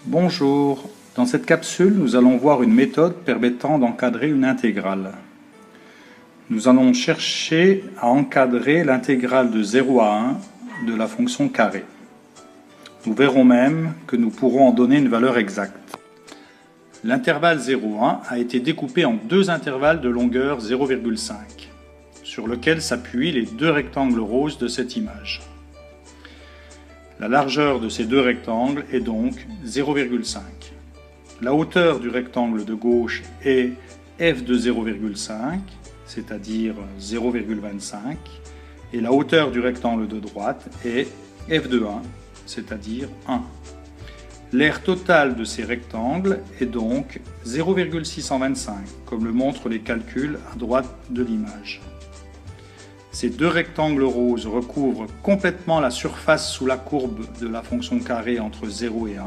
Bonjour, dans cette capsule nous allons voir une méthode permettant d'encadrer une intégrale. Nous allons chercher à encadrer l'intégrale de 0 à 1 de la fonction carré. Nous verrons même que nous pourrons en donner une valeur exacte. L'intervalle 0,1 a été découpé en deux intervalles de longueur 0,5, sur lequel s'appuient les deux rectangles roses de cette image. La largeur de ces deux rectangles est donc 0,5. La hauteur du rectangle de gauche est f de 0,5, c'est-à-dire 0,25, et la hauteur du rectangle de droite est f de 1, c'est-à-dire 1. L'aire totale de ces rectangles est donc 0,625, comme le montrent les calculs à droite de l'image. Ces deux rectangles roses recouvrent complètement la surface sous la courbe de la fonction carré entre 0 et 1.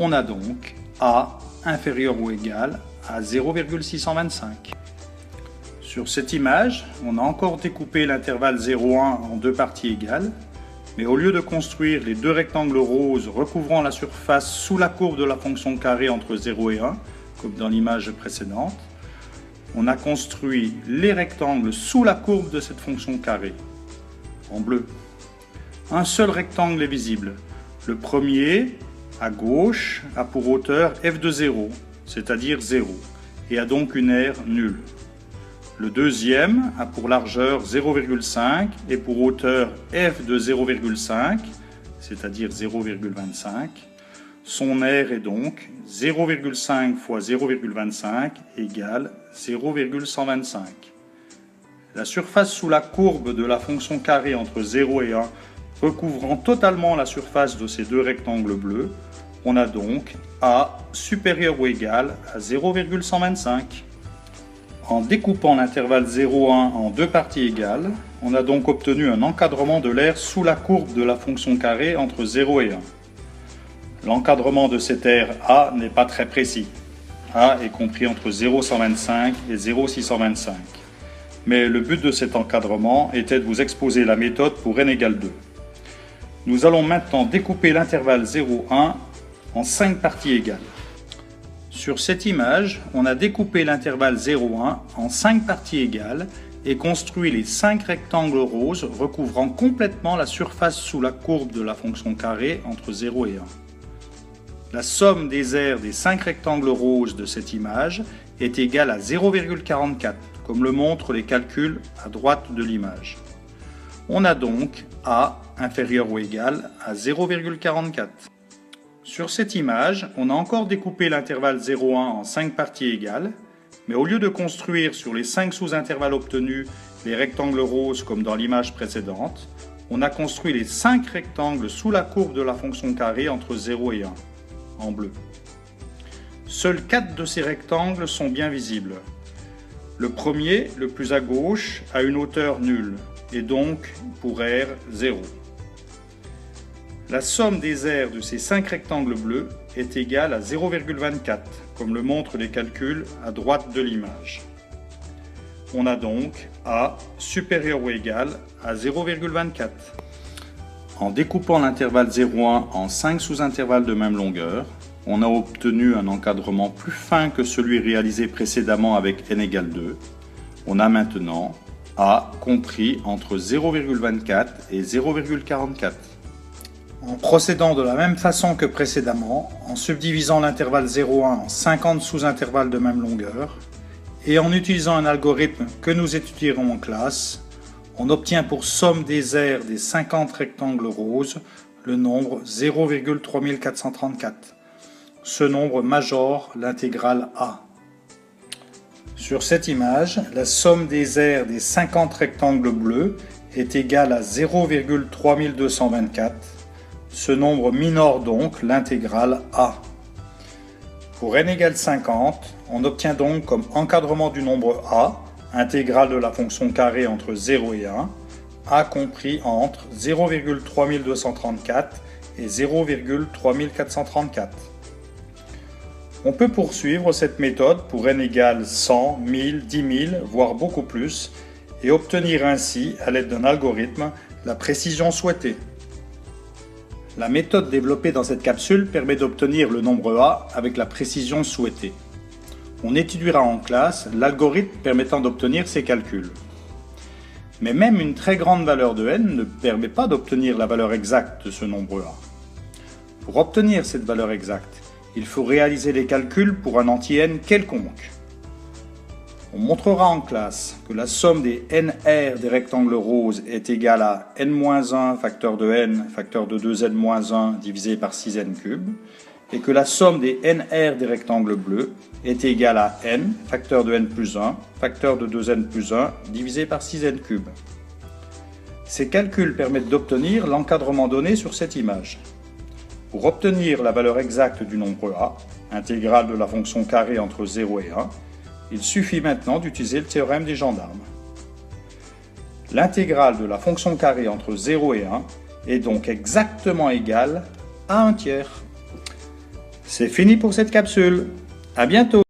On a donc A inférieur ou égal à 0,625. Sur cette image, on a encore découpé l'intervalle 0,1 en deux parties égales, mais au lieu de construire les deux rectangles roses recouvrant la surface sous la courbe de la fonction carré entre 0 et 1, comme dans l'image précédente, on a construit les rectangles sous la courbe de cette fonction carré, en bleu. Un seul rectangle est visible. Le premier, à gauche, a pour hauteur f de 0, c'est-à-dire 0, et a donc une aire nulle. Le deuxième a pour largeur 0,5 et pour hauteur f de 0,5, c'est-à-dire 0,25. Son aire est donc 0,5 fois 0,25 égale 0,125. La surface sous la courbe de la fonction carré entre 0 et 1 recouvrant totalement la surface de ces deux rectangles bleus, on a donc A supérieur ou égal à 0,125. En découpant l'intervalle 0,1 en deux parties égales, on a donc obtenu un encadrement de l'aire sous la courbe de la fonction carré entre 0 et 1. L'encadrement de cette aire A n'est pas très précis. A est compris entre 0,125 et 0,625. Mais le but de cet encadrement était de vous exposer la méthode pour n égale 2. Nous allons maintenant découper l'intervalle 0,1 en 5 parties égales. Sur cette image, on a découpé l'intervalle 0,1 en 5 parties égales et construit les 5 rectangles roses recouvrant complètement la surface sous la courbe de la fonction carré entre 0 et 1. La somme des aires des 5 rectangles roses de cette image est égale à 0,44, comme le montrent les calculs à droite de l'image. On a donc A inférieur ou égal à 0,44. Sur cette image, on a encore découpé l'intervalle 0,1 en 5 parties égales, mais au lieu de construire sur les 5 sous-intervalles obtenus les rectangles roses comme dans l'image précédente, on a construit les 5 rectangles sous la courbe de la fonction carré entre 0 et 1, en bleu. Seuls 4 de ces rectangles sont bien visibles. Le premier, le plus à gauche, a une hauteur nulle, et donc pour aire 0. La somme des aires de ces 5 rectangles bleus est égale à 0,24, comme le montrent les calculs à droite de l'image. On a donc A supérieur ou égal à 0,24. En découpant l'intervalle 0,1 en 5 sous-intervalles de même longueur, on a obtenu un encadrement plus fin que celui réalisé précédemment avec n égale 2. On a maintenant A compris entre 0,24 et 0,44. En procédant de la même façon que précédemment, en subdivisant l'intervalle 0,1 en 50 sous-intervalles de même longueur, et en utilisant un algorithme que nous étudierons en classe, on obtient pour somme des aires des 50 rectangles roses le nombre 0,3434. Ce nombre majore l'intégrale A. Sur cette image, la somme des aires des 50 rectangles bleus est égale à 0,3224. Ce nombre minore donc l'intégrale A. Pour n égale 50, on obtient donc comme encadrement du nombre A, intégrale de la fonction carré entre 0 et 1, A compris entre 0,3234 et 0,3434. On peut poursuivre cette méthode pour n égale 100, 1000, 10 000, voire beaucoup plus, et obtenir ainsi, à l'aide d'un algorithme, la précision souhaitée. La méthode développée dans cette capsule permet d'obtenir le nombre a avec la précision souhaitée. On étudiera en classe l'algorithme permettant d'obtenir ces calculs. Mais même une très grande valeur de n ne permet pas d'obtenir la valeur exacte de ce nombre a. Pour obtenir cette valeur exacte, il faut réaliser les calculs pour un entier n quelconque. On montrera en classe que la somme des nr des rectangles roses est égale à n-1 facteur de n facteur de 2n-1 divisé par 6n3 et que la somme des nr des rectangles bleus est égale à n facteur de n plus 1 facteur de 2n plus 1 divisé par 6n3. Ces calculs permettent d'obtenir l'encadrement donné sur cette image. Pour obtenir la valeur exacte du nombre a, intégrale de la fonction carrée entre 0 et 1, il suffit maintenant d'utiliser le théorème des gendarmes. L'intégrale de la fonction carrée entre 0 et 1 est donc exactement égale à 1/3. C'est fini pour cette capsule. À bientôt!